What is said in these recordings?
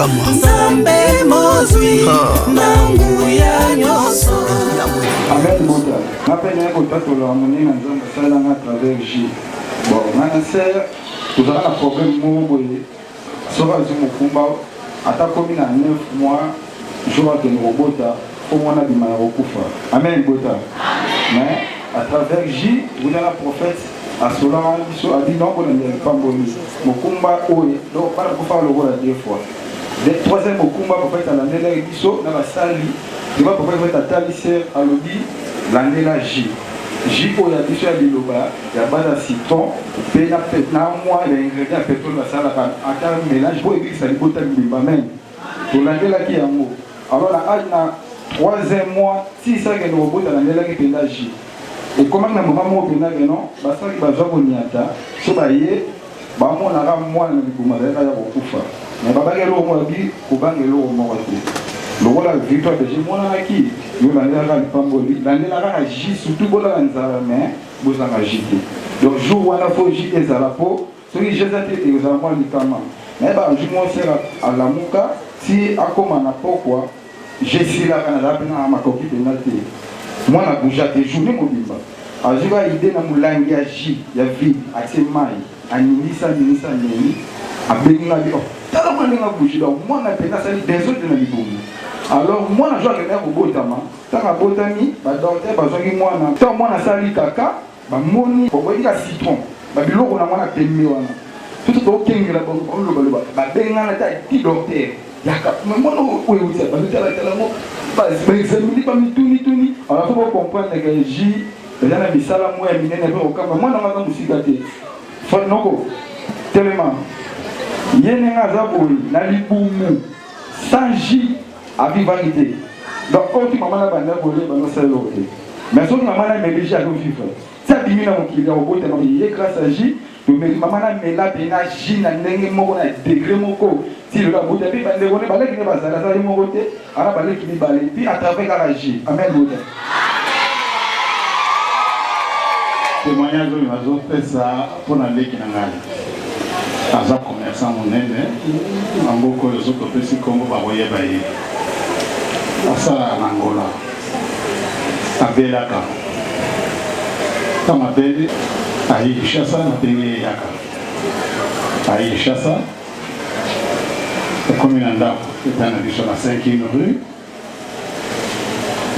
Kamwa Nzambe mozwi nangu ya nyoso. Amen Moda. M'appelle un contact la monnaie en zone de salle à travers J. Bon, maintenant vous avez un problème mobile. Sera du Mukumba. Ata commune à 9 mois. Je vois que nous robota. Au moins on a du mal au Kufa. Amen Bota. Mais à travers J, vous avez un prophète. À cela, a dit non, on n'est pas bon. Mukumba, oui. Donc, pas pour faire le rôle à 2 fois. Le troisième Mukumba, pour faire la nella et biso, dans la salle. Il va pour faire ta talisseur à l'objet. L'année là J. J pour la biso à biloba. Il y a bas de citron. Puis na moi les ingrédients pétrole la salle à un mélange. Pour éviter ça, il faut t'aimer même. Pour l'année là qui est en haut. Alors la âge na troisième mois, si ça que nous robot dans l'année là qui est là J. Et comment na maman qui est là non, parce que va jouer au niata. So ba yé, ba moi na ram moi na bibuma là ya bokufa. Mais baba ngelo mo bi, ko bangelo mo wati. Le rôle de victoire de J, moi on a qui nous l'année là le pamboli, l'année là la J surtout pour la nzara mais vous en agitez. Donc jour où on a fait J et zarapo, celui j'ai été exactement littéralement. Mais bah je m'en sers à la muka si à comme on a pourquoi j'ai si la Canada pendant ma copie de naté. Moi na bouger des journées mobile. Alors je vais aider dans mon langue ya J, ya vie, à ces mailles, à Nisa nini, à Benina dit oh, t'as la main à bouger donc moi na peine ça des autres de la vie. Alors moi je joue avec un robot tama tant à botami ba docteur ba zongi moi na tant moi na sali kaka ba moni pour dire citron ba biloko na moi na pembe wana tout to kengela bon lo ba benga na ta ti docteur yaka mais moi no oui ça ba tala mo ba examiner ba mituni alors faut comprendre que J déjà na misala moi ya minene pe okamba moi na nga musika te faut noko tellement yene nga zaboi na libumu sans J à vivalité. Donc, quand tu m'as dit que tu mais si tu m'as dit que tu as vivre, ça diminue mon client au bout de mon grâce à J, tu me dis que tu as J, tu as degré mon corps. Si le bout de vie, tu as des balais qui ne va pas mon côté, alors balais qui ne va pas puis à travers la J. Amen. Témoignage de l'oiseau fait ça pour aller qui n'a pas. Aza commerçant mon aîné, en beaucoup de autres petits Congo va voyer bailler. Asala Angola, Abelaka. Quand ma belle aïe chassa na payé yaka. Aïe chassa. Comme il en a, c'est un addition à 5e rue.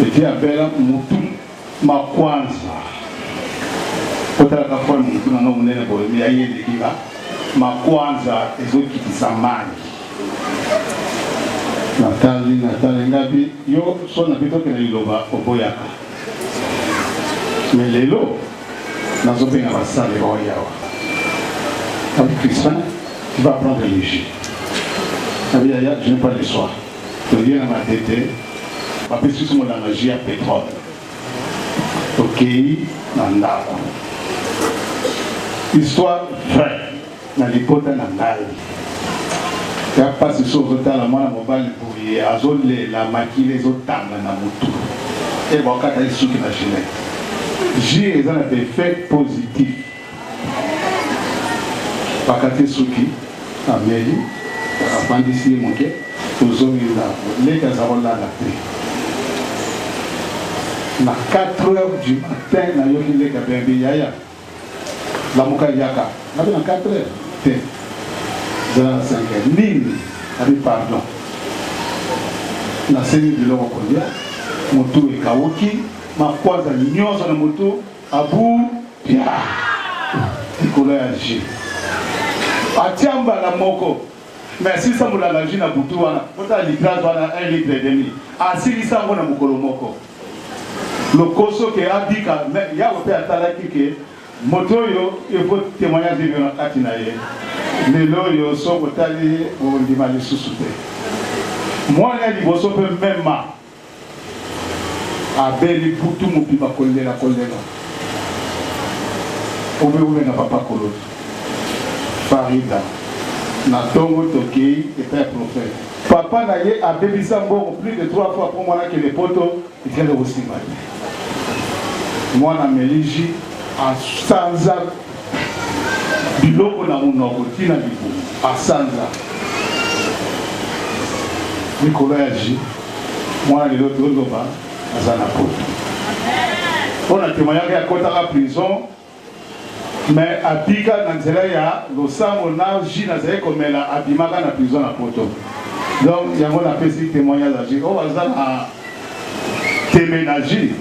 Et puis Abela Moutou Makwanza. Peut-être la fois Moutou n'a pas mené pour le aïe de Kiva. Makwanza et autres qui s'amènent. Nathalie Ngabi, yo son habito que le loba oboyaka. Mais les lots, dans un pays à la salle de Royawa. Avec Christian, tu vas prendre le jus. Je n'ai pas le soir. Tu viens à ma tête, ma petite somme dans la jus à pétrole. Ok, Nanda. Histoire vraie, dans les potes Nanda. Il n'y a pas de choses dans la main mobile pour y aller, la maquille, les autres tables dans la moto. Et bon, quand il y a des choses qui m'imaginent. J'ai un effet positif. Par contre, ceux qui, à Méli, à Pandissi, mon quai, aux hommes là, les gars ont là la paix. À 4 h du matin, il y a eu les gars qui yaya. La Mouka Yaka. Il y a 4 h. 5 ligne avec pardon. La série de l'eau combien moto et kaoki ma croise à l'union sur la moto à bout pia Nicolas G. Atiamba la moko. Mais si ça me l'a gina boutou wana, pota litrage wana 1 litre et demi. Asili ça ngona mukolo moko. Le koso ke abika ya ope atalaki ke moto yo il faut témoignage de la katinaye. Les loyaux sont allés au Limali sous-souté. Moi, les liboso peut même à Beli pour tout mon pipa coller la colère. Au bureau n'a pas collé. Farida. N'a tongo toki et père prophète. Papa n'a eu à Beli Sambo plus de 3 fois pour moi que les poteaux étaient aussi mal. Moi, na Meligi à Sanza. Biloko na munoko tina bibu asanza Nicolas Yaji, moi et l'autre Loba, à la porte. On a témoigné à côté de la prison, mais à Pika, dans il y a le sang, on a J, comme elle a Abimaka dans la prison à Poto. Donc, il y a un petit témoignage à J. On va téménager,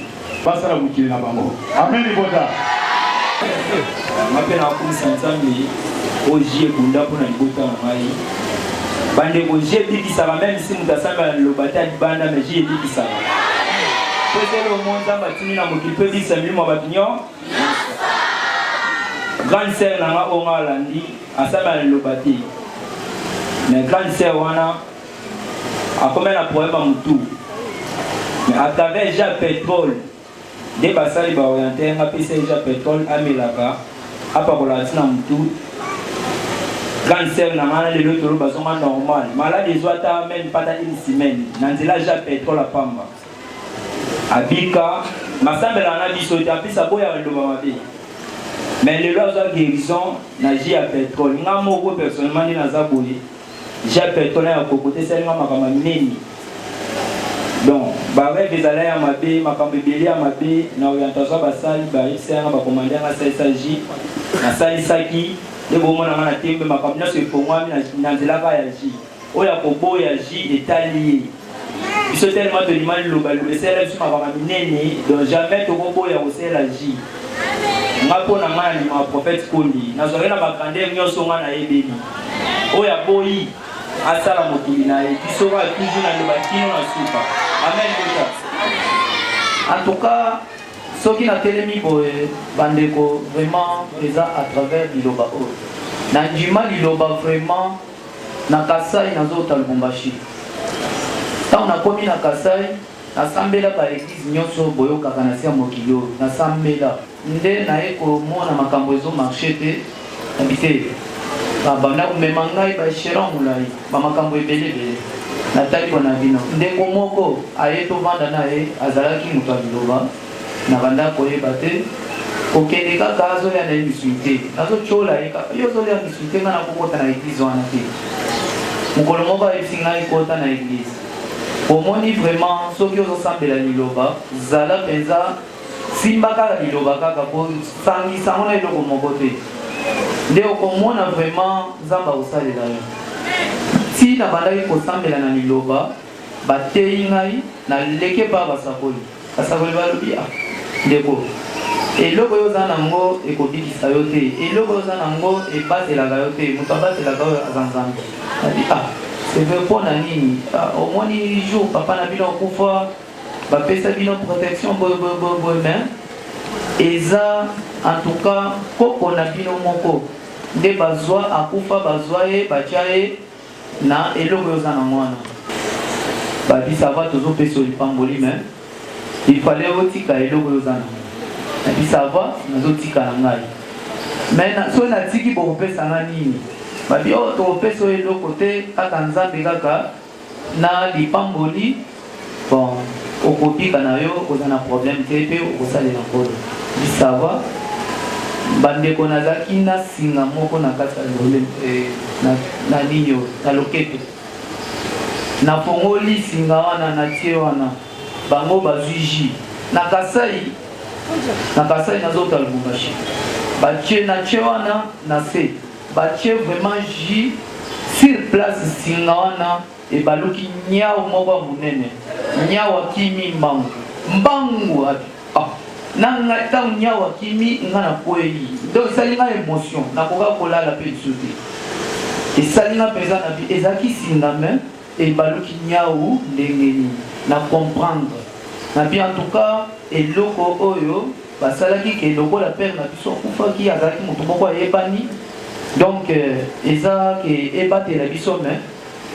pas ça la boutique là-bas. Amen, Iboda. Je m'appelle Akoum Sansambi, au J. Bunda pour la Ibota en Maï. Bande ko j'ai dit ça va même si nous avons le bataille banda mais j'ai dit ça. Peut-être le monde a battu na mokili peut dire ça lui moi batignon. Grande sœur na on a landi asama le bataille. Mais grande sœur wana a comme un problème à mutu. Mais à travers déjà pétrole des basali ba orienté un PC déjà pétrole amelaka apa ko la tina mutu. Grande sœur n'a pas de l'autre besoin normal. Malade des oies même pas une semaine. Nanzela déjà pétrole à Pamba. Abika, ma sœur elle en a dit sauter puis ça boya le bamabe. Mais le lois de guérison n'a j'ai à pétrole. N'a moko personnellement ni na zaboye. J'ai pétrole à côté seulement ma kama neni. Donc, bah ouais des allées à ma bé, ma kama bébé à ma bé, na orientation basal, bah c'est un ba commander à SSJ, na sali saki. Les moments où on a été ma campagne c'est pour moi dans la voyage où il y a beaucoup de détaillés ils sont tellement de l'image globale le CLF sur ma campagne donc jamais tout beaucoup il y a aussi la J ma pour na mali ma prophète Kondi na zoé na bakande nyoso nga na ebeni où il y a boyi asala mokili na et qui sera toujours dans le bâtiment na soupa amen en tout cas ce qui n'a télémi pour Bandeko vraiment déjà à travers l'Iloba. Nanjima l'Iloba vraiment na Kasai na zota Lubumbashi. Quand on a commis na Kasai, na sambela par l'église nyonso boyo kakanasia mokilo na sambela. Nde na eko mona makambo ezo marché te habité. Bana kumemangai ba shera mulai ba makambo ebele bele. Natali bona bino. Nde komoko ayeto vanda na e azalaki mutu Iloba. Na banda koyeba te okende kaka azolia na misute azochola yo zolia misute nga na kokota na église wana te mokolo moko ayebisi ngai kota na église omoni vraiment soki ozosambela liloba zala mpenza simba kaka liloba kaka po sangisa ngo na eloko moko te nde okomona vraiment nzambe akosalela yo ti na bandaki kosambela na liloba bateyi ngai naleke mpa basakoli balobi ndeko eloko yo za nango ekobikisa yo te eloko yo za nango ebatelaka yo te moto abatelaka oyo aza nzambe abi c'est vrai mpo na nini omoni jour papa na bino okufa bapesa bino protection boye mais eza en tout cas koko na bino moko nde bazwa akufa bazwa ye batya ye na eloko yo za nango wana babi ça va tozopesa lipamboli mais il fallait otika eloko yo za nango et puis ça va nazotika na ngai mais so natiki bokopesanga nini babi oyo tokopesa oyo eloko te kaka nzambe kaka na lipamboli bon okopika na yo oza na problème te mpe okosalela nkolo bi ça va bandeko nazalaki na singa moko na kati na nini na loketo nafongoli singa wana natie wana bango bazwi ji na Kasai nazota Lubumbashi batie na tie wana na se batie vraiment ji sur place singa wana e baluki nyao moko munene nyao akimi mbangu nanga ta nyao akimi ngana poeli donc salinga émotion na koka kolala pe disuti et salinga pesa na bi ezaki singa même et baluki nyao ndengeni na comprendre na bien en tout cas eloko oyo basalaki ke eloko la père na biso kufaki azalaki moto moko ayebani donc eza ke ebatela biso mais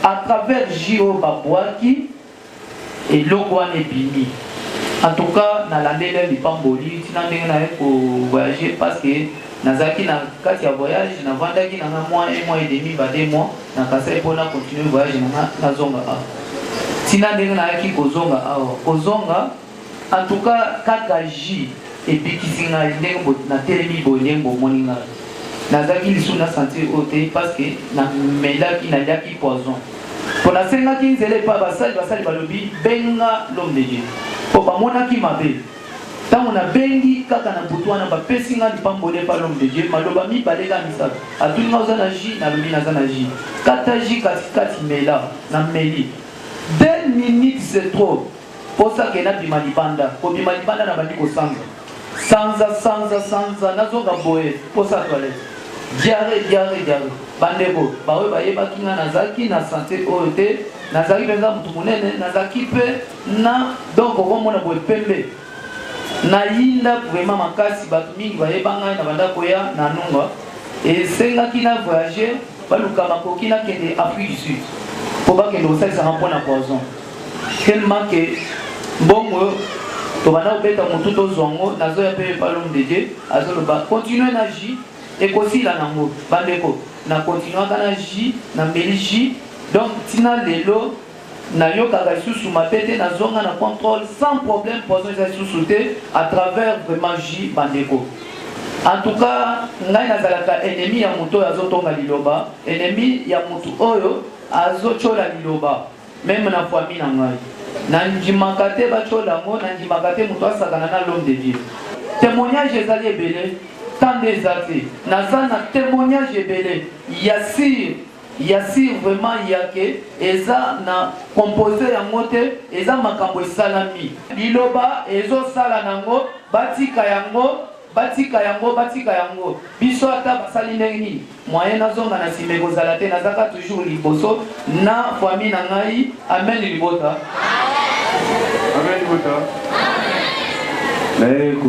à travers J.O. babwaki eloko wana ebimi en tout cas nalandela lipamboli tina ndenge na ye kovoyager parce que nazalaki na kati ya voyage navandaki nanga mois et demi ba 2 mois na Kasai mpona continuer voyage nanga nazonga awa tina ndenge nayaki kozonga awa kozonga en tout cas kaka J ebikisi ngai ndenge na telemi boye ndenge bomoni ngai nazalaki lisu na sentir oyo te parce que namelaki naliaki poison Pour la scène qui est pas basali balobi benga l'homme de Dieu. Pour pas mona qui m'a bé. Tant on a bengi kaka na butwana ba pesinga lipambole pa l'homme de Dieu maloba mi balega misaka. Atuni na zana ji na lobi na zana ji. Kata ji kati mela na meli. 2 minutes c'est trop. Pour ça que na bimalibanda. Pour bimalibanda na bandi ko sanga. Sanza nazoka boye pour ça toilette. Diarrhée. Bandeko, bawe baye bakinga nazaki na santé OET, nazaki benza mutu munene, nazaki pe na donc on a boye pembe. Na yinda vraiment makasi batu mingi baye banga na banda koya na nunga. Et senga kina voyager, baluka makoki na kende Afrique du Sud. Pour pas que nous ça rempont na poison. Tellement que bongo to bana obeta mutu to zongo nazo ya pe pa l'homme de Dieu, azolo ba continuer na ji et aussi la nango bandeko. Na continuer à ji na meliji donc tina lelo na yo kaka sous ma pete na zonga na contrôle sans problème poison ça sous-sauter à travers vraiment ji bandeko. En tout cas ngai nazalaka ennemi ya moto azotonga liloba ennemi ya moto oyo azochola liloba même na famille na ngai na njimakate bachola ngo na njimakate moto asakana na l'homme de Dieu. Témoignage ezali ebele tant des athées. Nazana témoignage ebele. Yassir vraiment yake. Eza na composé ya mote. Eza makambo salami. Liloba ezo sala nango. Batika yango. Biso ata basali ndenge. Moyen nazonga na simego zalate. Nazaka toujours liboso. Na famille na ngai. Amen libota. Amen libota. Naye ko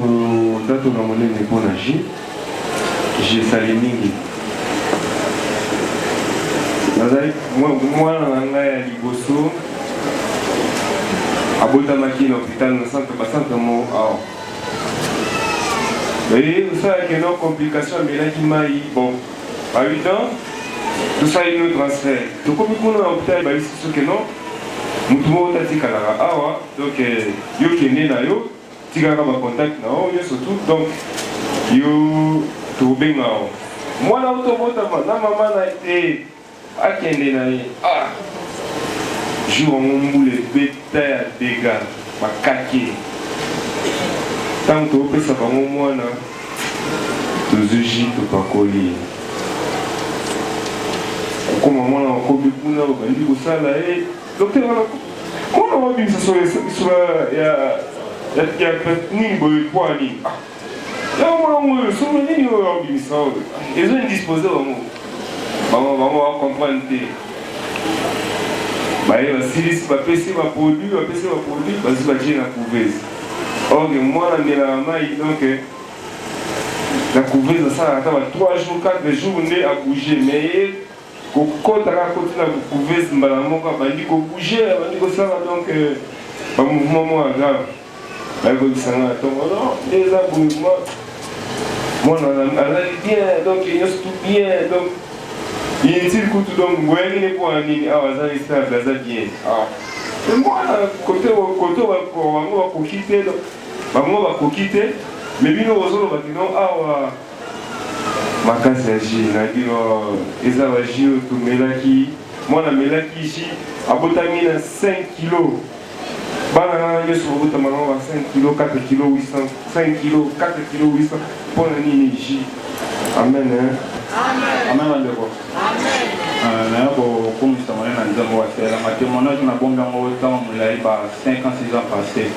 na monene pona ji. J'ai salé mingi. Moi, je suis liboso. Abota maki na hôpital na centre basante mo ao. Et ça a une complication mais là qui m'a bon. À 8 ans, tout ça est un transfert. Donc comme on a hôpital bah ici ce que non. Mutumo tati kala awa donc yo kende na yo tika ka ba contact na yo surtout donc yo to benga moi na automota na maman na été akende na jour on moule beta ya dégâts makaki tant to pesa ba mwana to zuji to pakoli comme mwana ko bikuna ba ndi ko sala docteur on va bien sur ya ni boy poani non, sont venus au ministère. Ils ont disposé au mot. Maman comprendre. Si va passer ma produit, parce que j'ai la couveuse. Or, moi, la maille, donc, la couveuse, ça attend 3 jours, 4 jours, on est à bouger. Mais, quand on a continué la couveuse, on a dit qu'on bougeait, on a dit que ça, donc, un mouvement grave. Les mouvements. Moi, on a dit bien, donc il y a tout bien, donc il y a tout donc moi il est pour un nid, ah ça est stable, ça bien. Et moi côté on va quitter, on va quitter, mais bien aux autres maintenant ah ma casse agit, na dit ils ont agi tout melaki, moi la melaki ici à Botami 5 kilos. Banana yo sur route maman 5 kg 4 kg 800 5 kg 4 kg 800 pour la nini. Amen. Amen bandeko. Amen. Na ko komisa mwana na nzambo wa sela ma témoignage na bomba ngo temps mulai ba 5 ans 6 ans passé.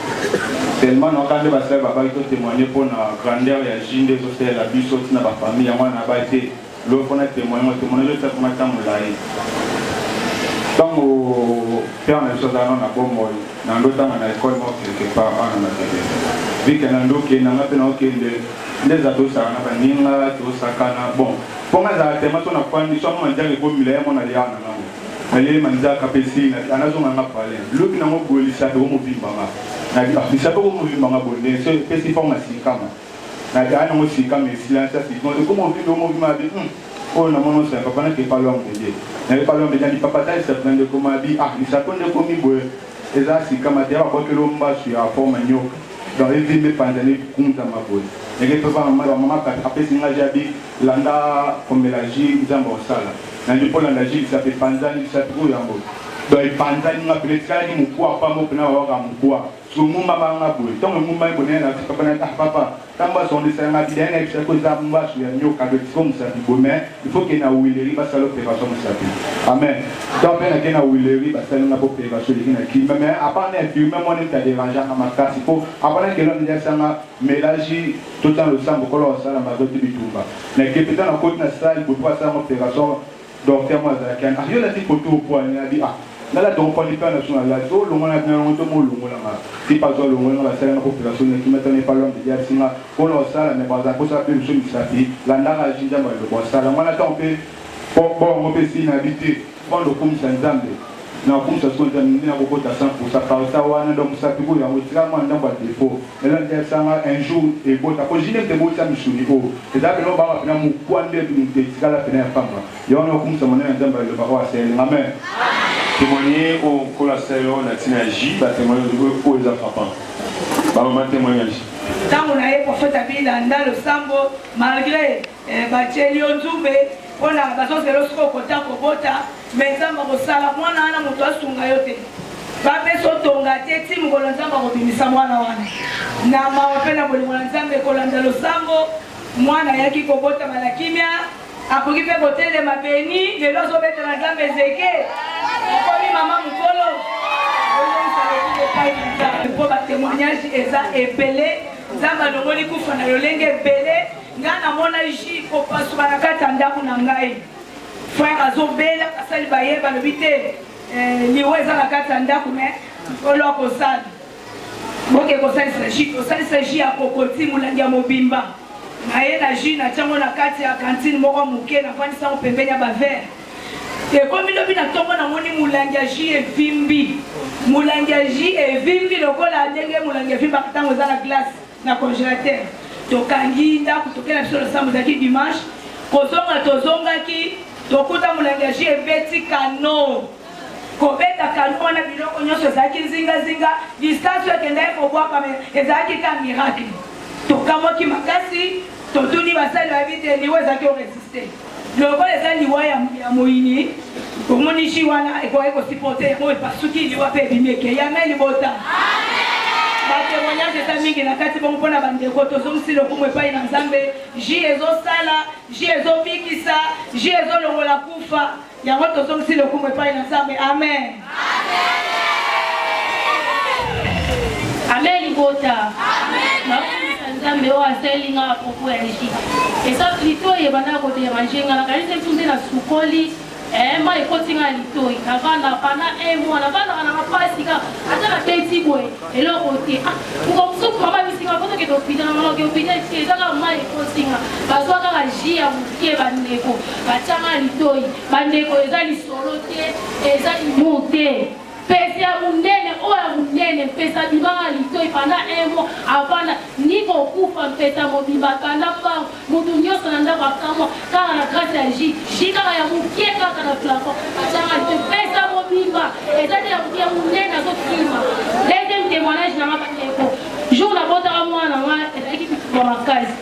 Tellement na kande ba sela ba to témoigner pour na grandeur ya jinde to sela biso tina ba famille ya mwana ba te lo fona témoignage ça pour temps mulai. Donc père na chose à na bombo na ndo tanga na école mo quelque part en matériel vika na ndo ke na ngape na okende ndeza to sa na baninga to sakana bon ponga za tema to na kwandi so mo njale ko mila mo na liana na mo ale manza ka pesi na anazo nga pale luki na mo bolisa do mo bimba na di afisa ko mo bimba nga bonde so pesi forma sikama na ga na mo sikama silence si ko mo bindo mo bimba bi oh na mono sa papa na ke palo mo de na ke palo mo de papa ta se prendre comme abi ni sa konde ko mi boye eza si kama te ba ko lo mba su ya forma nyoka dans les villes pandani kunta maboye ne ke papa mama ka apesi nga jabi landa comme la ji jambo sala na di pola la ji ça fait pandani ça trop yambo donc ipanzani nga peut-être kala ki mukua pa mo pena wa mukua so mumba manga boy donc mumba ibone na papa na papa tamba son de sanga bidena et ko za mumba su ya nyoka de comme ça di bomé il faut que na wileri ba salo opération musapi amen donc na ke na wileri ba salo na opération de na ki mais après na film moi ne t'a dérangé na makasi faut après que l'on dit sanga mélange tout dans le sang ko lo sala ma do bitumba na ke peut-être na côté na salle pour faire ça opération docteur moi za kan ayo la ti photo pour na di ah là la donc pas pas national là so lo mona na on to mo lo mona ma ti pas zo lo mona la sala na population qui maintenant pas l'homme de dire singa ko lo sala mais pas pour ça peut nous sapi la ndara jinja ma lo sala mona ta on peut bon on peut si na habiter bon le comme ça nzambe na comme ça so nzambe na ko kota 100% par ça wana donc ça pico ya motira mo ndamba défaut et là dire ça un jour et bon ta ko jine te bo ça misuni ko et da no ba na mu kwande du te tikala pena fama yo no comme ça mo na nzamba le ba wa sel amen témoigner au Colasero Natinaji, bah témoigner aux enfants. Bah maman témoignage. Tant on a eu prophète Abilanda le Sambo malgré Bachelio Nzube, on a besoin de l'osco kota kobota, mais ça m'a sala moi na na moto asunga yote. Ba peso tonga te timu ko lanzamba ko bimisa mwana wana. Na mawapenda boli mwanzambe ko landa lo Sambo, mwana yaki kobota malakimia. Akoki pe botele mabeni de lozo bete na nzambe zeke komi mama mukolo pour ba témoignage eza epele nzamba longoli kufa na lolenge epele ngana mona ji ko pasu bana kata ndaku na ngai frère azobela asali bayeba le bite liwe eza na kata ndaku me olo ko sali boke ko sali ji akokoti mulangi ya mobimba naye na jus na tiango na kati ya cantine moko muke na fandisa ngo pembeni ya bavere ekomi lobi na ntongo namoni mulangi ya jus evimbi mulangi ya jus evimbi lokola ndenge mulangi evimbaka ntango eza na glace na congélateur tokangi ndako tokei na biso losambo ezalaki dimanche kozonga tozongaki tokuta mulangi ya jus ebeti kano kobeta kano wana biloko nyonso ezalaki nzingazinga distance ekendaki kobwaka ezalaki ka miracle tokamwaki makasi totuni basali babite liwa ezalaki oresiste lokola eza liwa ya moyini omoni ji wana ekoki kosiporte yango epasuki liwa mpe ebimeke yanga libota batémoignage eza mingi na kati bongo mpona bandeko tozongisi lokumu epai na nzambe ji ezosala ji ezobikisa ji ezolongola kufa yango tozongisi lokumu epai na nzambe amen amen libota nzambe oyo aselinga apropos ya ji eza litoi ebanda koderange nga nakanisi tunde na sukoli ma ekotinga litoi navanda pana mois navandaka na mapasi ka ata na beti boye eloko te mosuku mama bisinga kotoke topita na mama keopita ti ezaka ma ekotinga bazwa kaka ji ya moke bandeko batianga litoi bandeko eza lisolo te eza imo te pesa ya munene oya munene pesa bimanga litoi pendant un mois avana niko kufa pesa mobimba pendant pas mutu nyonso na ndako akamwa kaka na grâce ya ji kaka ya mukie kaka na plafond atanga litoi pesa mobimba eza te ya munene azokima deuxième témoignage na mabandeko jour na botaka mwana nga ezalaki bituma makasi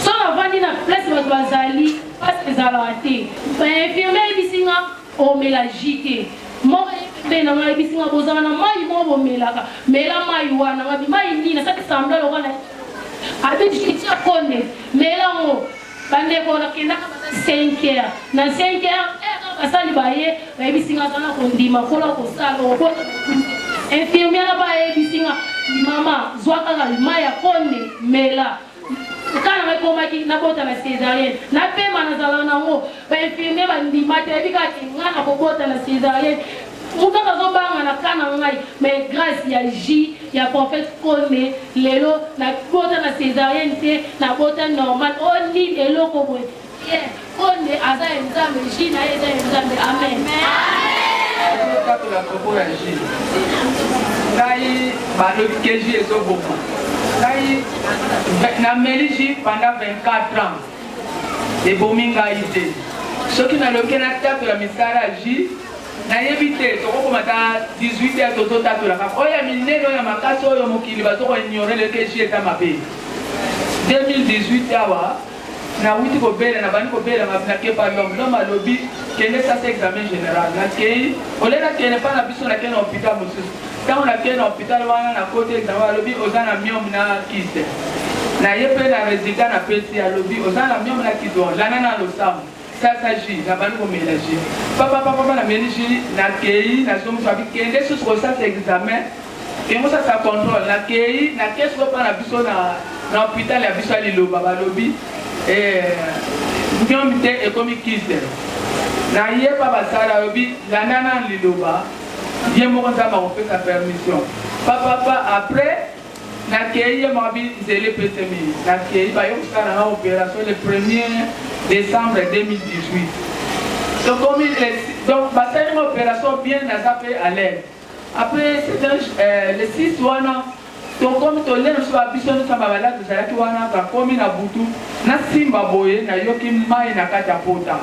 so navandi na place bato bazali pasi ezalaka te bainfirmier ebisinga omela ji te moko bena ngai bisinga bozana na mai mo bomelaka mela mai wana ngabi mai nina saki sambla lokana abiti kitia konde mela ngo bande ko na kenda ka 5 heures na 5 heures basali baye bisinga kana kondima kola ko salo ko infirmière baye bisinga mama zwaka ka mai ya konde mela kana ngai koma ki na bota na césarienne na pema na zala nango ba infirmière ba ndima te bika ngana ko bota na césarienne Moutaka zobanga na kana ngai mais grâce ya ji ya prophète Kone lelo na bota na césarienne te na bota normal on dit eloko boy Kone aza nzambe ji na eza nzambe amen ngai balobi ke ji ezoboma ngai nameli ji pendant 24 ans ebomi ngai te soki naloki natatola misala ya ji nayebi te tokokomata 18 ya tozotatolaka oyo ya minene oyo ya makasi oyo mokili bazokoignore leke ji eta mabe 2018 awa na wuti ko bela na bani ko bela na ke pa l'homme a lobby kende ça c'est examen général na ke ole na kene pa na biso na kene hôpital mosusu tant na kene hôpital wana na côté examen lobby ozana miom na kiste na yepe na résultat na pesi ya lobby ozana miom na kidon lana na lo sam ça s'agit na bani ko mélanger papa na mélanger na ke na somo so bi kende sur ça c'est examen et moi ça contrôle na ke na qu'est-ce ko pa na biso na hôpital ya biso lilo baba lobby miom te e komi kiste na ye papa sala lobby la nana liloba ye moko nzamba kopesa permission papa après na kei mo abi zele pesemi na kei ba yo sala na opération le 1er décembre 2018 donc ba sala une opération bien na ça fait à l'aide après c'est le 6 wana donc comme to leno so abiso no samba bala to sala ki wana ka komi na butu na simba boye na yoki mai na kata pota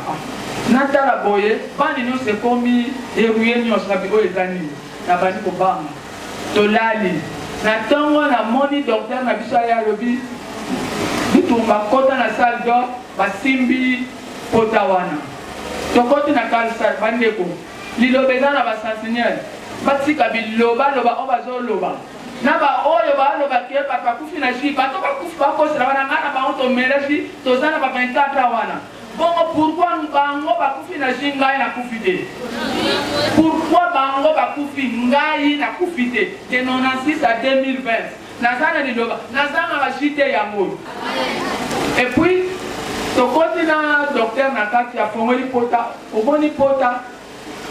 na tala boye bani no se komi eruye nyos na bigo ezani na bani ko banga to lali na tongo na moni docteur na biso ya lobi bitumba kota na salle d'or basimbi pota wana to koti na kalsa bandeko lilobeza na basensignel batika biloba loba obazo loba na ba oyo ba loba ke papa kufi na ji ba to ba kufi ba ko sera wana ngana ba onto melaji to zana ba 24 wana bon pourquoi bango ba kufi na ji ngai na kufi te pourquoi bango ba kufi ngai na kufi te de 96 à 2020 na zana liloba na zana ba jite ya mo et puis to kotina docteur na kati ya fongoli pota oboni pota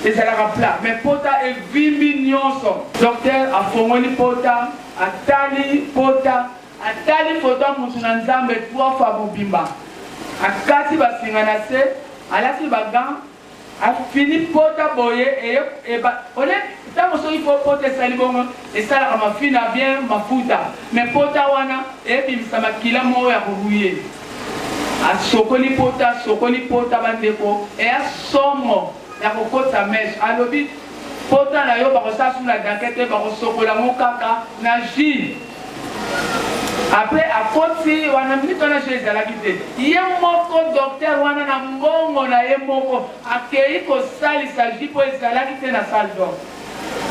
et c'est la plat mais pota et 20 nyonso docteur a fongoli pota atali pota atali photo mutu na nzambe 3 fois bobimba akati basinga na se alasi bagan a fini pota boye et ba ole tango so il faut pota sali bongo et ça la mafina bien mafuta mais pota wana et bimisa makila mo ya buruye a sokoli pota bandeko et a somo ya kokota mesh alobi pota na yo bakosasu na dankete bakosokola mo kaka na ji après akoti wana minito na je ezalaki te ye moko docteur wana na mbongo na ye moko akei kosalisa ji po ezalaki te na salle d'or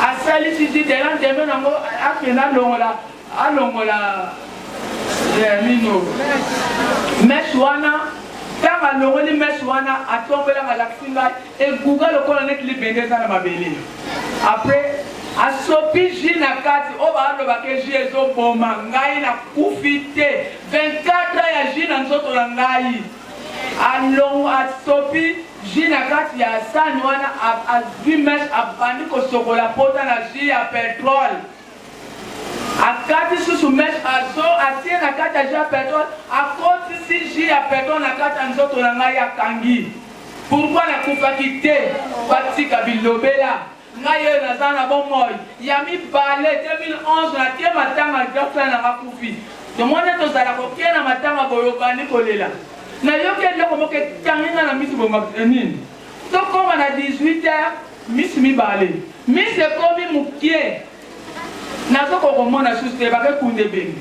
asalisi ji de lendemain nango akenda alongola mino mesh wana tanga longoli mesh wana atombelanga lakisi ngai eguga lokola neti libende eza na mabele après asopi ji na kati o balobake ji ezoboma ngai na kufi te 24 ya ji na nzoto na ngai alongo asopi ji na kati ya sani wana azwi mesh abandi kosokola pota na ji ya petrole akati susu mesh azo atie na kati ya ji ya petrole akotisi ji ya petrole na kati ya nzoto na ngai akangi pourquoi nakufaki te batika bilobela ngai oyo naza na bomoi ya mibale 2011 natie matanga docteur na ngakufi tomoni tozala kokie na matanga boyokani kolela nayoki eloko moko etanginga na misi bomakenini tokoma na 18h misi mibale misi ekomi mokie nazokokomona susu te bakekunde bengi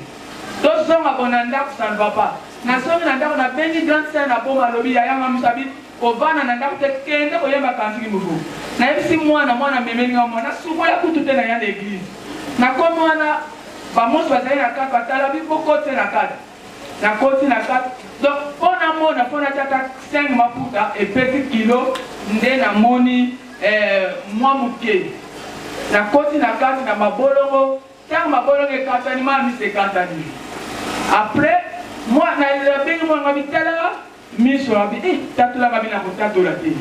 tozonga kona ndako ça ne va pas nazongi na ndako na bengi grande sœur na boma alobi yayanga misabi kovana na ndako te kende koyemba kansiki mofu nayebisi mwana memeli nga mwana sukola kutu te na ya na église nakomi wana bamosi bazali na kati batala bibokoti na kati nakoti na kati donc mpona mona mpona tata 5 mafuta epesi kilo nde namoni mwa moke nakoti na kati na mabolongo ntango mabolongo ekatani maa misi ekatani après moi nabengi mwanga bitala miso abi tatolanga bina kotatola te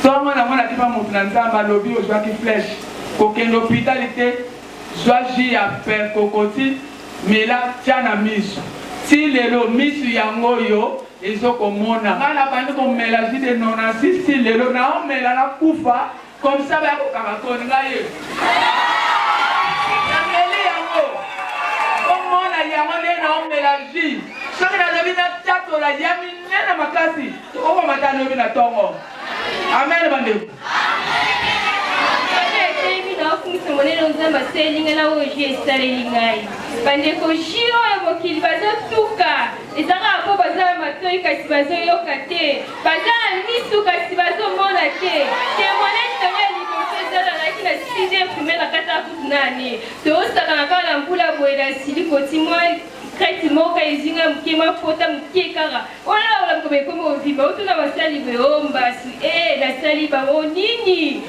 tongo na mwana tipa motu na nzambe alobi ozwaki flèche kokende hôpital te zwa ji ya per kokoti mela tia na miso ti lelo miso yango oyo ezokomona ngai nabandi komela ji de 96 ti lelo naomela nakufa comme ça bayakokaka koni ngai ye nameli yango omona yango nde naomela ji soki nalobi natatola ya minene makasi okomata lobi na tongo amen bandeko bakumisa monene nzambe aselinga na oyo ji esaleli ngai bandeko ji oyo mokili bazotuka ezaka po baza na matoi kasi bazoyoka te baza na misu kasi bazomona te témoignage ntango ya liboso ezalaki na 6e primaire na kati ya kutu nani toosakana kaka na mbula boye na sili koti mwa kreti moko ezinga moke mafota moke kaka wana olamuko bekomi ovimba otuna basali boye o mbasi nasali bango nini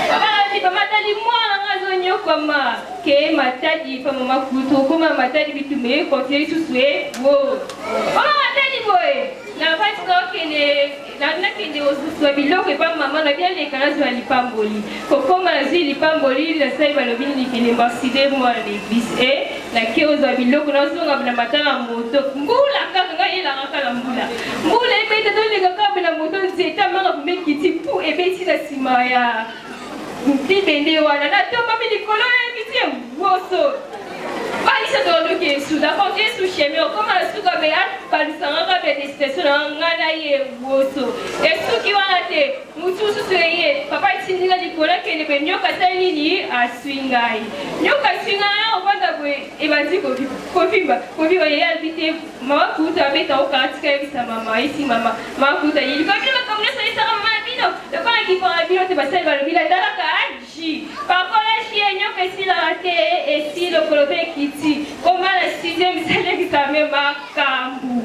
babakasi bamatali mwana nga azonyokwama ke matadi pa mama kutu okoma matadi bitume kontinue lisusu wo oma matadi boye nafati nakende ozuzwa biloko epa mama nabialeka nazwa lipamboli kokoma nazwi lipamboli nasali balobi nikende mbaside mwana na eglise nake ozwa biloko nazonga na matala moto mbula kaka ngai elangaka na mbula ebeta tolekaka na moto nzete amanga kumekiti pu ebeti na nsima ya libende wana natomami likolo ebiti ya mboso balisa toloki esu d'accord esu shemi okoma nasuka be abalisangaka be destination na ngana ye mboso esuki wana te mutu susu ye papa itindika likolo akende be nyoka sali nini aswi ngai nyoka aswi ngai ovanda boye ebandi kovimba ye albite mama kuta abeta okatika yebisa mama esi mama kuta yilikabino bakamuna salisaka mama na bino lokola kipanga bino te basali balobila ezalaka aji pakola shi ye nyoka esilaka te esi lokolo pe kiti koma na 6e misalekisa me makambu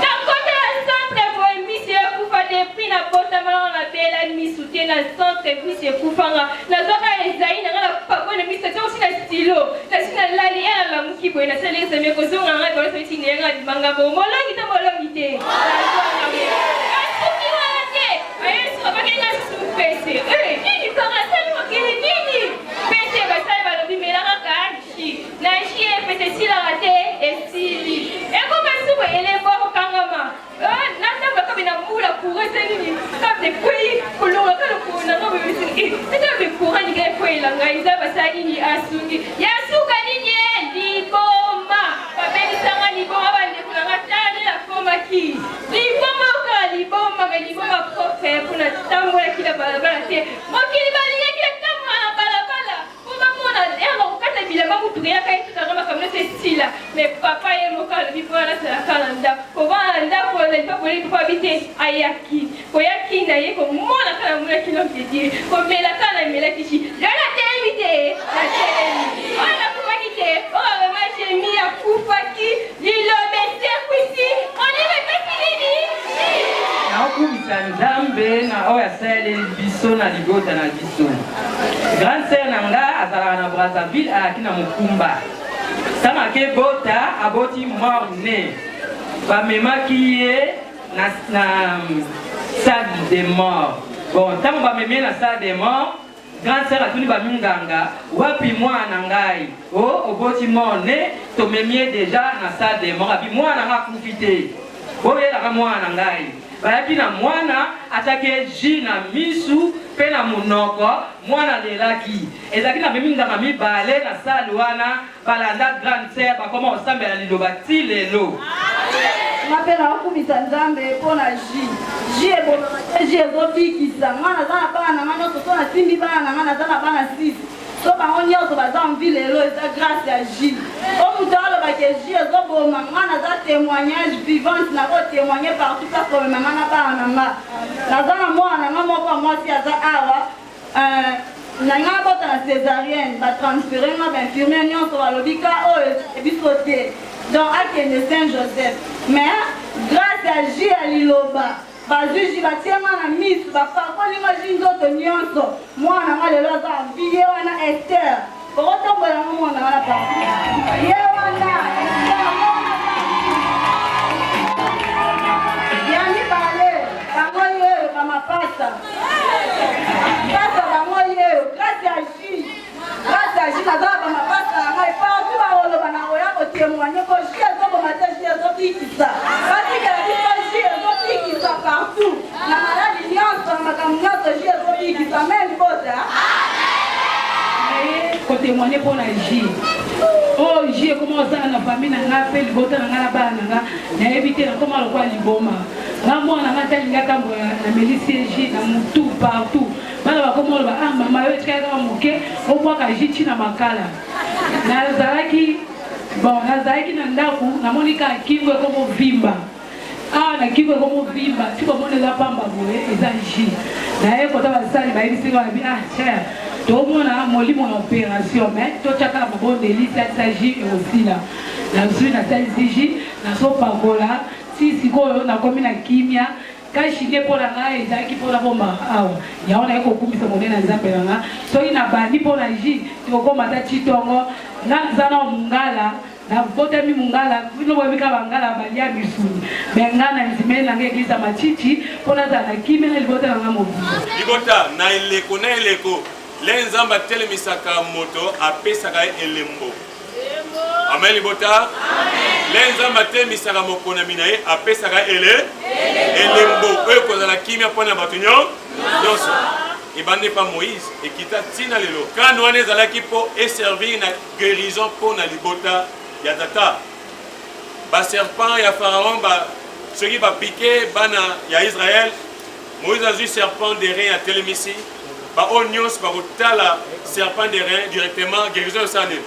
nakota na centre boye misi ekufa depuis na botamana na bela misu te na centre misi ekufanga nazwaka ezai nanga na pako na misi te osi na stilo nasi na lali ena lamuki boye nasalekisa me kozonga ngai boloso esi ndenga limanga bo molongi te asuki wana te ayesu abakenga susu pese nini kanga sali mokili nini pese basali balobi melaka kaji na shi epese silaka te esili ekoma subo elembo okangama natamba kabe na mbula kurese nini kabe kwei kulunga kalo kuna kabe bisi kabe kurani kabe kwela ngai za basali ni asungi yasuka nini liboma babebisanga liboma bande kuna ngatane la koma ki liboma ka liboma kofe kuna tambola kila balabala te mokili balinga kila tambola balabala mona ela ukata bilamba mutuya kai tukagama kamna sila me papa ye mokala bipona sala kalanda ko banda ko le papoli ko bite ayaki ko yaki na ye ko mona kala muna kilo kiti ko mela kala mela kishi la temite la temite ona kuma kite o ma shemi ya kufaki lilo bese kwisi oni be pesilini na okumisa nzambe na oya sele biso na libota na biso grande sœur nanga azalaka na Brazzaville alaki na mokumba ntango ake bota aboti morne bamemaki ye na salle de mort bon ntango bamemi na salle de mort grande sœur atuni baminganga wapi mwana ngai oboti morne tomemi ye deja na salle de mort abi mwana nga akufi te boyelaka mwana ngai bayaki na mwana atake ji na misu mpe na monoko mwana lelaki ezalaki na beminganga mibale na sale wana balanda grande sœur bakoma kosambela liloba ti lelo nga mpe naokumisa nzambe mpo na ji ebomaka ji ezobikisa nga naza na bana na nga nyonso so nasimbi bana na nga naza na bana 6 so bango nyonso baza mvi lelo eza grâce ya ji o moto alobaki ji ezoboma nga naza témoignage vivante nakotémoigne partout place komemanga na bana na nga naza na mwana nga moko ya mwasi aza awa nanga bota na césarienne batransfere nga bainfirmier nyonso balobi ka oyo ebiso te donc akende Saint Joseph mais grâce ya ji ya liloba bajuji batiema na misu bapakolinga ji nzoto nyonso mwana nga lelo aza vie wana Esther okotombola nga mwana wana pa ye wana ya mibale bango yeyo bamapasa pasa bango yeyo grâce ya ji nazala bamapasa yango epartu baoloba na oya kotémoigne ko ji ezoboma te ji ezobikisa batikela biso ji ezobikisa partout na maladi nyonso na makambo nyonso ji ezobikisa me libota kotémoigne mpo na ji oyo ji ekoma osala na famille na nga mpe libota na nga na bana na nga nayebi te nakoma lokwa liboma nga mwana nga talinga ntango na melisi ji na mutu partout bana bakoma ba ah mama yo tika moke obwaka jiti na makala nazalaki bon nazalaki na ndako namonika kingo komo vimba na kingo komo vimba siko monela pamba boye eza ji na ye kota basali ba yisi ko bi cher tomona molimo na opération mais to chaka mabo delisa s'agit aussi là na zui na talisiji na so pakola si siko na komi na kimia kashine pona ngai ezaki pona bomba awa yaona eko kumisa monene na nzambe nanga so ina bandi pona ji tokoma ta chitongo na zana mungala na botami mungala bino bobika bangala balia misuni bengana nzimene na ngekisa machichi pona za na kimia na libota nanga mobi libota na eleko lenzamba telemisaka moto apesaka elembo amen libota lenzamba telemisaka mokona minaye apesaka elembo oyo kozala kimia mpona bato nyonso ebande pa Moïse ekita ntina lelo kano wana ezalaki mpo eservir na guérison mpona libota ya tata baserpent ya pharaon soki bapike bana ya Israël Moïse azwi serpent de rein ya telemisi oyo nyonso bakotala serpent de rein directement guérison osane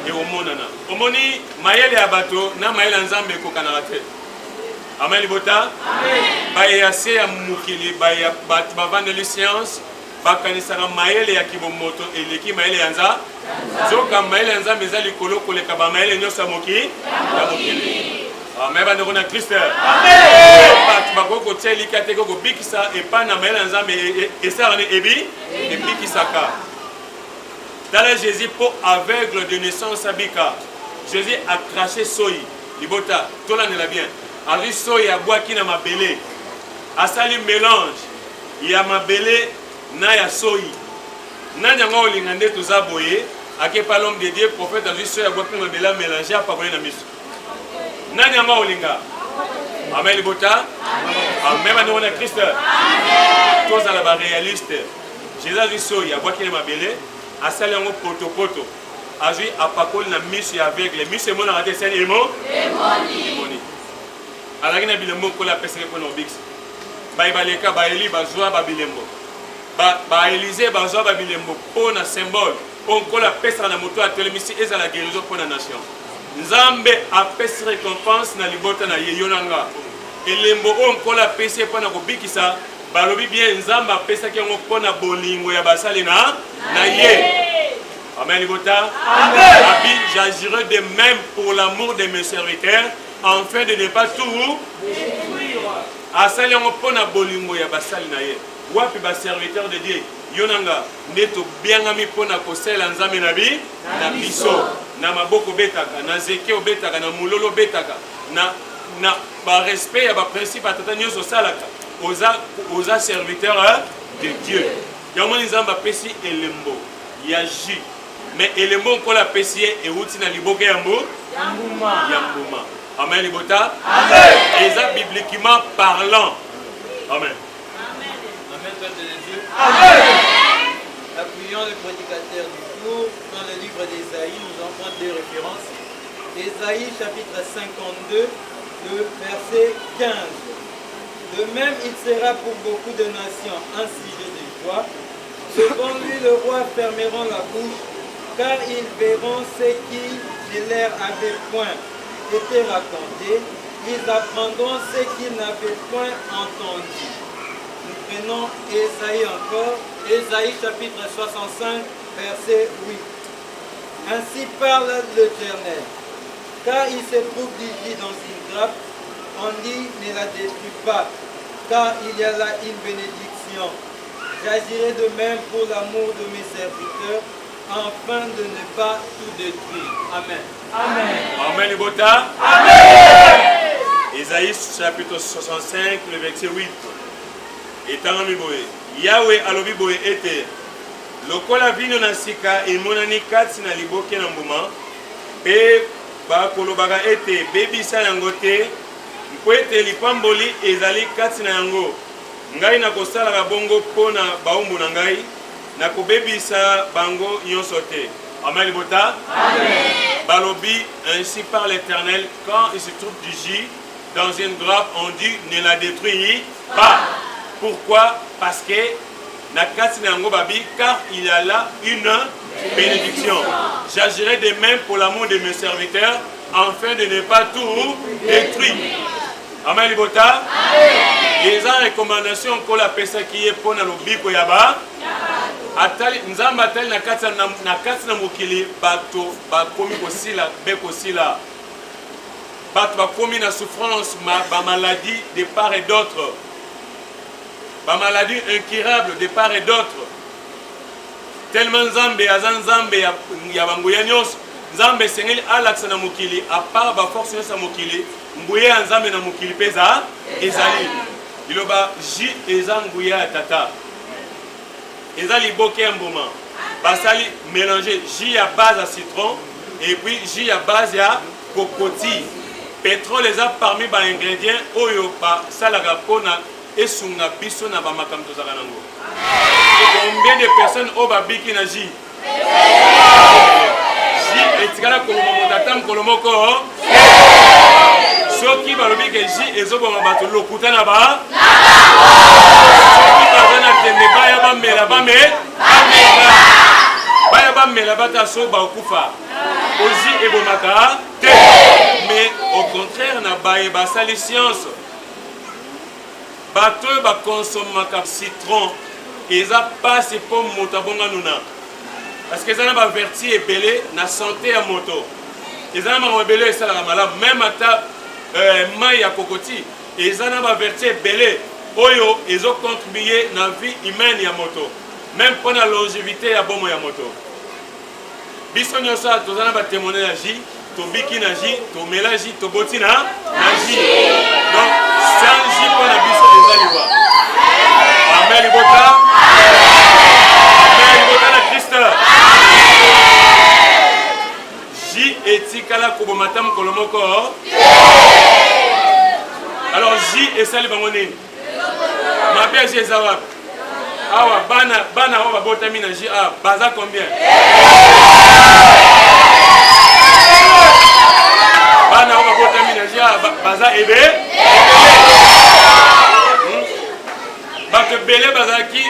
eomonana omoni mayele ya bato na mayele ya nzambe ekokanaka te amen libota bayeya se ya mokili bato bavandeli science bakanisaka mayele ya kibomoto eleki mayele ya nzambe zoka mayele ya nzambe eza likolo koleka bamayele nyonso ya mokili amen bandeko na Kristo bato bakoki kotia elika te koki kobikisa epai na mayele ya nzambe esalani ebikisaka tala Jésus mpo aveugle de naissance abika Jésus a craché soyi libota tolandela bien azwi soyi abwaki na mabele asali mélange ya mabele na ya soyi nani yango olinga nde toza boye akepa l'homme de Dieu prophète azwi soyi abwaki na mabele amélange apakoli na miso nani yango olinga amen libota amen bandeko na Kristo tozala baréaliste Jésus azwi soyi abwaki na mabele asali yango poto azwi apakoli na miso ya aveugle miso emonaka te esali emoni alaki na bilembo kola apesaki mpona obikisa baleka baeli bazwa babilembo baélisé bazwa babilembo mpona symbole mpo nkola apesaka na moto atelemisi ezala guérison mpona nation nzambe apesi récompense na libota na ye yo na nga elembo oyo nkola apesi mpona kobikisa balobi bien nzambe apesaki yango mpona bolingo ya basali na ye amen libota abi j'agirai de même pour l'amour de mes serviteurs afin de ne pas tout asali yango mpona bolingo ya basali na ye wapi baserviteur de Dieu yo nanga nde tobiangami mpona kosala nzambe na biso na maboko obetaka na zeke obetaka na mololo obetaka na barespect ya baprincipe atata nyonso osalaka oza serviteur de Dieu yango nzambe apesi elembo ya jus mais elembo nkola apesi ye euti na liboke ya mbuma amen libota eza bibliquement parlant amen. Appuyant le prédicateur du jour dans le livre d'Ésaïe, nous empruntons deux références. Ésaïe chapitre 52, le verset 15. De même, il sera pour beaucoup de nations un sujet de joie. Devant lui, le roi fermeront la bouche, car ils verront ce qui ne leur avait point été raconté. Ils apprendront ce qu'ils n'avaient point entendu. Nous prenons Ésaïe encore, Ésaïe chapitre 65, verset 8. Ainsi parle l'Éternel. Car il se trouve du lit dans une grappe, on dit ne la détruis pas, car il y a là une bénédiction. J'agirai de même pour l'amour de mes serviteurs, afin de ne pas tout détruire. Amen. Amen. Amen, Libota. Amen. Ésaïe chapitre 65, le verset 8. Etangami boye. Yahweh alobi boye ete. Lokola vino na sika emonani kati na liboke na mbuma. Pe bakolobaka ete bebisa yango te. Mpo ete lipamboli ezali kati na yango. Ngai na kosalaka bongo pona baumbu na ngai. Na kobebisa bango nyonso te. Amen libota. Amen. Balobi ainsi par l'Éternel, quand il se trouve du jus dans une grappe, on dit ne la détruis pas. Pourquoi? Parce que na kati na yango babi, car il y a là une bénédiction. J'agirai de même pour l'amour de mes serviteurs, afin de ne pas tout détruire. Amen libota. Les recommandations qu'on a pesa qui est pour na lobiko yaba. Atali nzamba atali na kati na mokili bato ba komi kosila be kosila. Bato ba komi na souffrance ba maladie de part et d'autre. Ba maladie incurable de part et d'autre. Tellement nzambe azan nzambe ya bangoya nyos. Nzambe sengeli alaksa na mokili a part ba force sa mokili nguye nzambe na mokili peza ezali iloba ji eza nguye tata ezali boke mboma basali mélanger ji ya base à citron et puis ji ya base ya cocotier pétrole eza parmi ba ingrédients oyo ba salaka pona esunga biso na ba makamto zaka nango. Combien de personnes au babiki na ji etikala koloma motatam kolomoko soki balobi ke ji ezoboma bato lokuta na ba soki baza na tembe baya bamela bata so bakufa oji ebomaka te, mais au contraire na baye basali science bato oyo bakonsomaka citron eza pasi po moto abonga nuna. Parce que ça n'a pas verti et belé na santé à moto. Et ça n'a pas belé et ça la malade. Même à ta maille à cocoti. Et ça n'a pas verti et belé. Oyo, ils ont contribué na vie humaine à moto. Même pour la longévité à bon à moto. Bisogno ça, tout ça n'a pas témoigné la J, to biki na J, to mélange, to boti na J. Donc, sans J pour la biso les aliwa. Amen, libota. Amen, libota la Christ. J etikala kobomatam kolomoko. Alors J esali bango nini? Mabe J ezawa. Awa bana awa botami na J a baza combien? Bana awa botami na J a baza ebe. Bato belé bazaki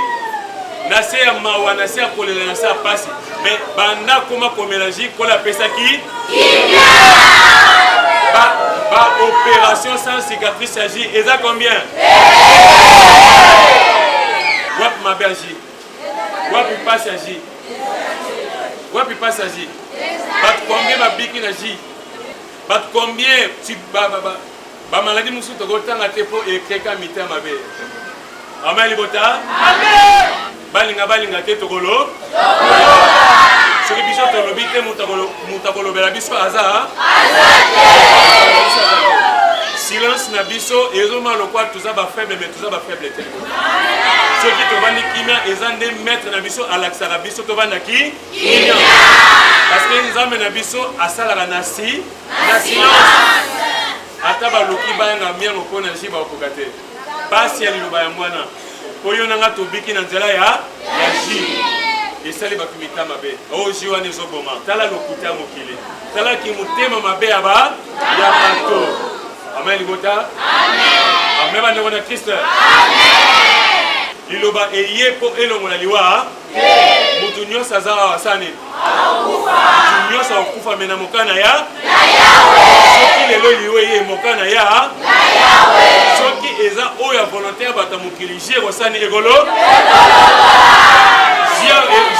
nase ya mawa nase ya kolela nase ya pasi. Mais banda koma komélanger kola pesa ki ba opération sans cicatrice agit et ça combien wap ma bergi wap passe agit wap passe agit bat combien ma biki na ji bat combien tu ba maladie musu to gotanga tepo et keka mita mabe. Amen libota. Amen. Balinga te tokolo. Ce que biso to lobite mutakolo bela biso aza. Silence na biso ezoma lokwa tuza ba faible mais tuza ba faible te. Ce qui to bani kimia ezande mettre na biso alaksara biso to bana ki kimia. Parce que nzambe na biso asala na silence. Ata ba loki ba nga miango pona jiba okokate. Pasi ya liloba ya mwana oyo nanga tobiki na nzela ya ji esali bato mitama mabe oyo ji wana ezoboma tala lokuta ya mokili tala ki motema mabe ya bato. Amen libota. Amen bandeko na Kristo. Liloba eye po elongola liwa mutu nyonso aza awa asani mutu nyonso akufa mena mokana ya soki lelo liwa eye mokana ya soki eza oyo ya volontaire bata mokili jie kosani egolo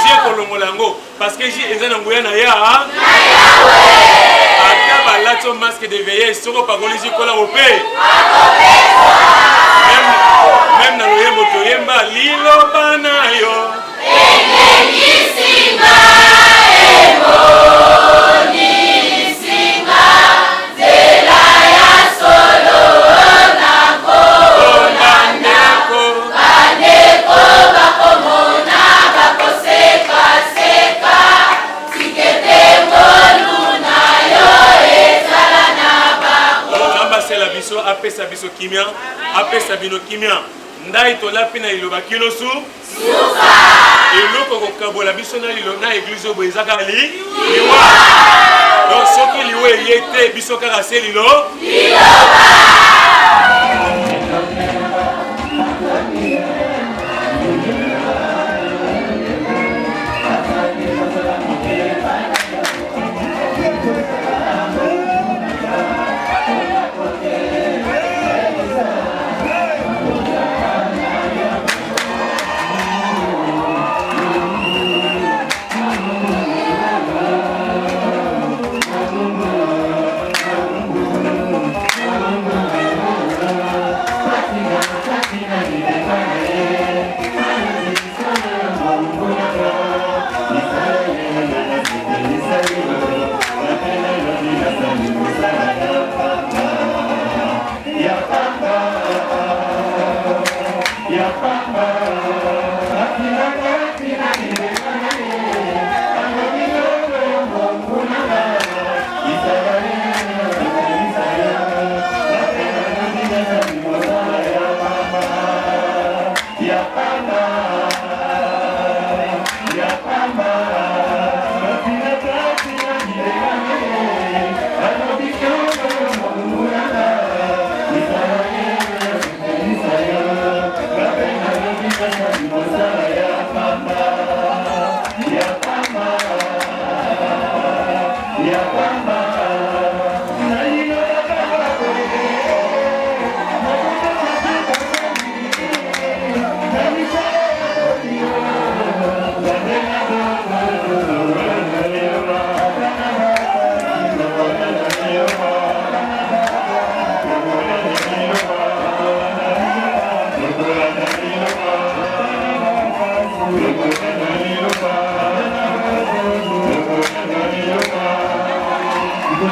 jie kolongola yango parce que jie eza na nguya na ya ata balati o masque de veillesse soko pakoli jie kola kope même na loyembo toyemba liloba na yo enekisinga emonisika nzela ya solo nako bandeko bakomona bakosekaseka siketengolu na yo ezala na bango. Ambasela biso apesa biso kimia apesa bino kimia ndai tolapi na iloba kilosu suka eloko kokabola biso na lilo na église obo ezaka liwa donc soki liwa eyete biso kaka se lilo liloba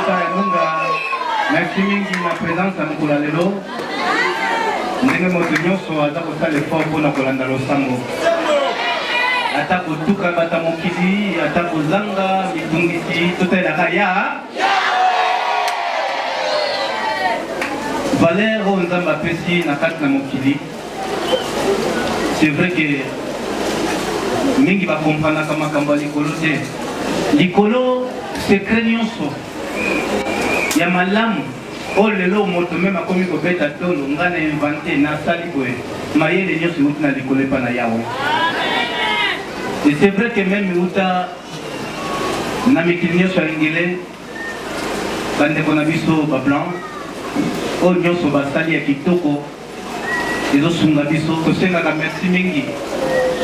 Mabota et Munga, merci mingi na présence à Mukula Lelo. Ndenge moto nyonso aza kosala effort mpona kolanda losambo. Ata kotuka bata mokili, ata kozanga mitungisi, totelaka ya. Valère oyo Nzambe apesi na kati na mokili. C'est vrai que mingi bakomprenaka makambo ya likolo te. Likolo secret nyonso ya malamu oyo lelo moto meme akomi kobeta tolo nga na invente nasali boye mayele nyonso euti na likolo epa na Yawe. Et c'est vrai que même euta na mikili nyonso ya lingele bandeko na biso bablanc oyo nyonso basali ya kitoko ezosunga biso tosengaka merci mingi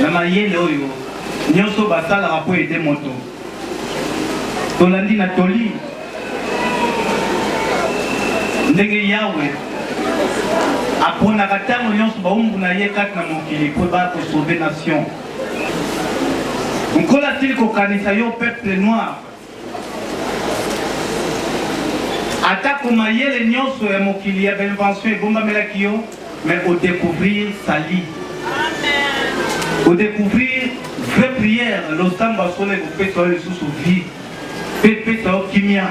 na mayele oyo nyonso basalaka po ede moto tolandi na toli ndenge Yawe aponaka ntango nyonso baumbu na ye kati na mokili po bakosauve nation nkola tili kokanisa yo peuple noir atako mayele nyonso ya mokili ya bainvention ebombamelaki yo mais au découvrir sali au découvrir vraie prière losambo asolo ekopesa oyo lisusu vie mpe epesa yo kimia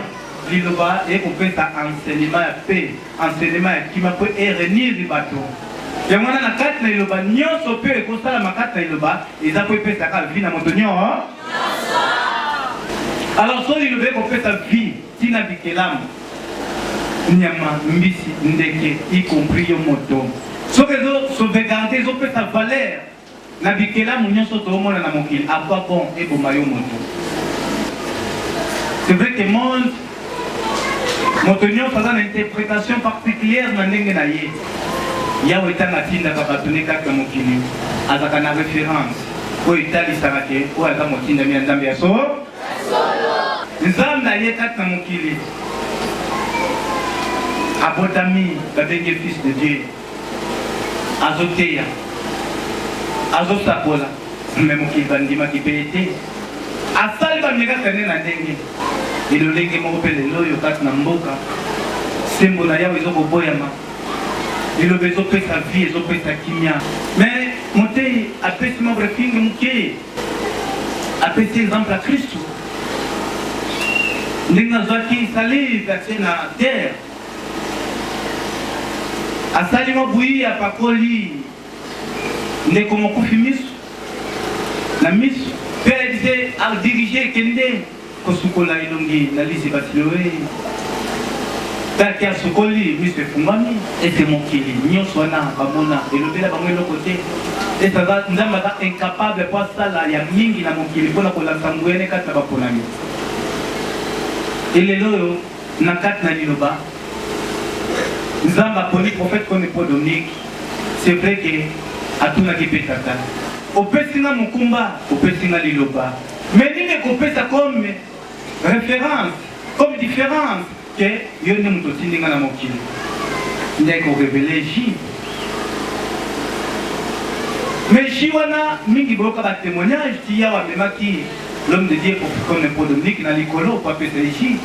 liloba ekopesa enseignement ya paix enseignement ya kimia mpo ereniri bato yango wana na kati na liloba nyonso mpe ekosalama kati na liloba eza mpo epesaka vie na moto nyonso. Alors so liloba ekopesa vie ntina bikelamu nyama mbisi ndeke y compris yo moto soki ezosauvegarde ezopesa valeur na bikelamu nyonso toomona na mokili apa bon eboma yo moto. C'est vrai que monde moto nyonso aza na interprétation particulière na ndenge na ye. Yawe ntango atindaka bato ne kati na mokili azalaka na référence oyo etalisaka ke oyo aza motindami ya Nzambe ya solo Nzambe na ye kati na mokili abotami babenge fils de Dieu azoteya azosakola me mokili bandimaki mpe ete asali bamekaka nde na ndenge elolenge moko mpe lelo oyo kati na mboka sembo na Yawe ezokoboyama liloba ezopesa vie ezopesa kimia mais motei apesi membre fingi moke apesi exemple ya Kristu ndenge azwaki salive atie na terre asali mabui apakoli ndeko mokufi miso na miso mpe adise adirige ekende kosukola elongi na lisi basiloe taki asukoli miso efungwami ete mokili nyonso wana bamona elobela bango eloko te ete Nzambe aza incapable po asala ya mingi na mokili mpona kolakisa nguyene kati na baponami elelo oyo na kati na liloba Nzambe aponi prophète comme Paul Dominique. C'est vrai que atunaki mpe tata opesi nga mokumba opesi nga liloba mais nini ekopesa comme référence comme différence ke yo nde moto otindi nga na mokili nde korevele J mais J wana mingi boyoka batémoignage ti Yawe amemaki l'homme de Dieu comme Paul Dominique na likolo po apesa J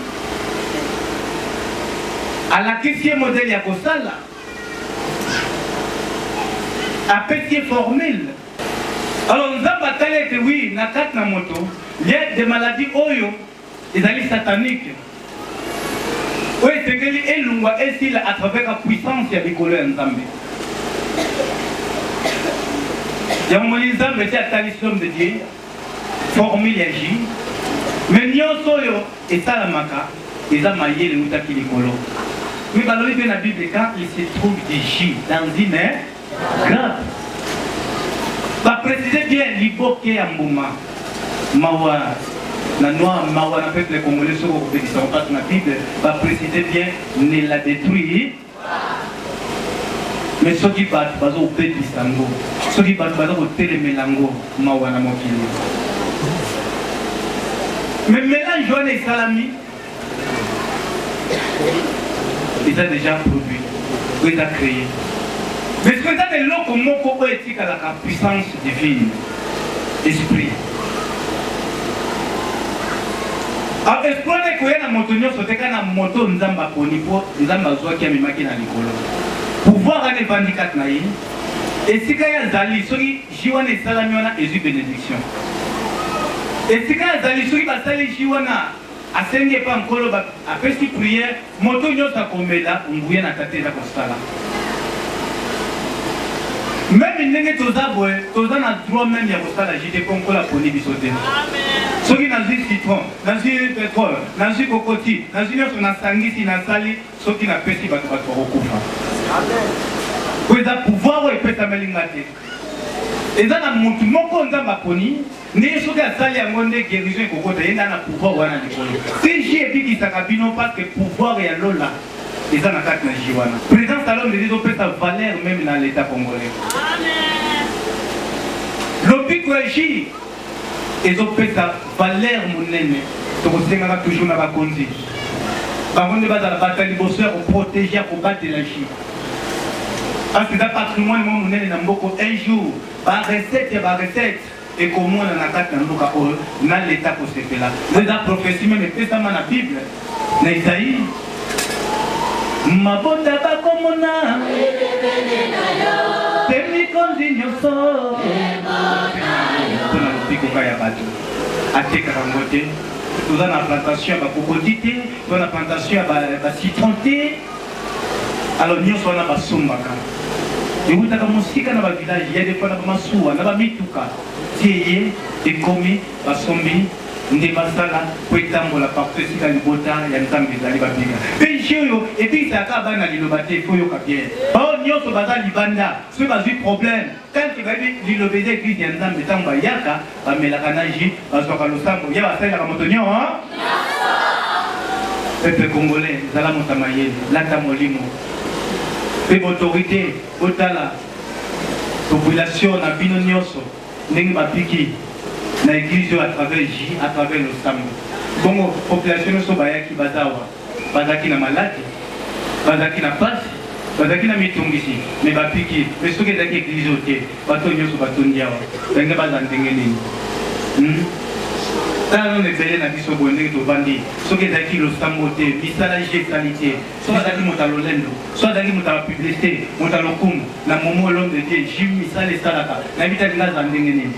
alakisi ye modèle ya kosala apesi ye formule. Alors Nzambe atali ete oui na kati na moto il y a des maladies oyo ezali satanique oyo esengeli elungwa esila à travers la puissance ya bikolo ya Nzambe yango moni Nzambe ete atalisi l'homme de Dieu formule ya J mais nyonso oyo esalamaka eza mayele eutaki likolo. Oui, bah, dans la Bible, quand il se trouve du J dans une grappe, bah, précisez bien, l'iboke ambouma, mawa, la noix, mawa, la peuple congolais, sur le qui sont pas dans la Bible, bah, précisez bien, ne la détruit. Mais ceux qui battent, bah, au pays sango, ceux qui battent, bah, au télémélango, mawa, la mokili. Mais mélange, joie et salami. Il a déjà produit, il a créé. Mais ce que ça est l'eau comme mot poétique à la puissance divine, esprit. Alors, explorer que na moto nyonso te kana moto nzamba poni po nzamba zwaki amemaki na likolo. Pouvoir ane bandikat na ye. Esika ya zali soki jiwana esalami wana ezwi bénédiction. Esika ya zali soki basali jiwana asenge pa nkolo apesi prière moto nyonso akomela nguya na tate eza kosala. Même ndenge toza boye toza na droit même ya kosala jite po nkola poni biso te. Soki nazwi citron, nazwi pétrole, nazwi kokoti, nazwi nyonso nasangisi nasali soki napesi bato bakokufa. Po eza pouvoir oyo epesameli nga te. Eza na mutu moko nzambe aponi ndenge soki asali yango nde guérison ekokota ye nda na pouvoir wana likolo. Si ji ebikisaka bino parce que pouvoir ya lola eza na kati na ji wana. Président Salom eza ezopesa valeur même na l'état congolais. Lobiko ya ji ezopesa valeur monene tokosengaka toujours na bakonzi bango nde bazala bata liboso ya koprotéger ya kobatela ji parce que eza patrimoine mo monene na mboko un jour barecette ya barecette ekomona na kati na mboka oyo na leta kosepela eza prophétie meme epesama na bible na Isaïe mabota bakomona temikonzi nyonso mpona lobikoka ya bato atekaka ngo te toza na plantation ya bakokoti te toza na plantation ya bacitron te alors nyonso wana basombaka ekutaka mosika na bavillage ya defa na bamasuwa na bamituka tie ye ekomi basombi nde basala po etambola partout esika libota ya nzambe ezali babika mpe ji oyo ebikisaka bana liloba te efo yoka bien bao nyonso baza libanda soki bazwi problème kanti bayebi liloba eza eglise ya nzambe ntango bayaka bamelaka na ji bazwaka losambo ya basalelaka moto nyonso peuple congolais ezala moto mayele lata molimo mpe baautorité botala population na bino nyonso ndenge bapiki na église à travers J, à travers le samedi. Bongo population so bayaki bazawa, bazaki na malade, bazaki na passe, bazaki na mitungisi, mais bapiki, mais soki ezaki église ote, bato nyonso batondiawa, ndenge bazandenge nini. Tala non ebele na biso boye ndenge tovandi, soki ezaki losambo te, misala J esali te, soki ezaki moto alolendo, soki ezaki moto alapiblicité, moto alokumu, na momo l'homme de Dieu, J misala esalaka, na bitaki ngaza ndenge nini.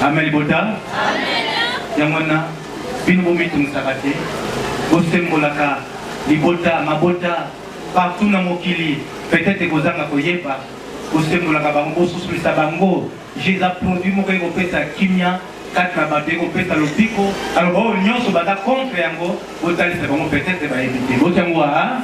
Amen libota. Amen. Yangwana bino bomitungisaka te. Bosembolaka libota mabota partout na mokili. Peut-être kozanga koyeba. Bosembolaka bango bosusulisa bango. Jésus produit moko ekopesa kimia kati na bato ekopesa lobiko. Alors bao nyonso baza contre yango botalisa bango peut-être bayebite. Botango ha.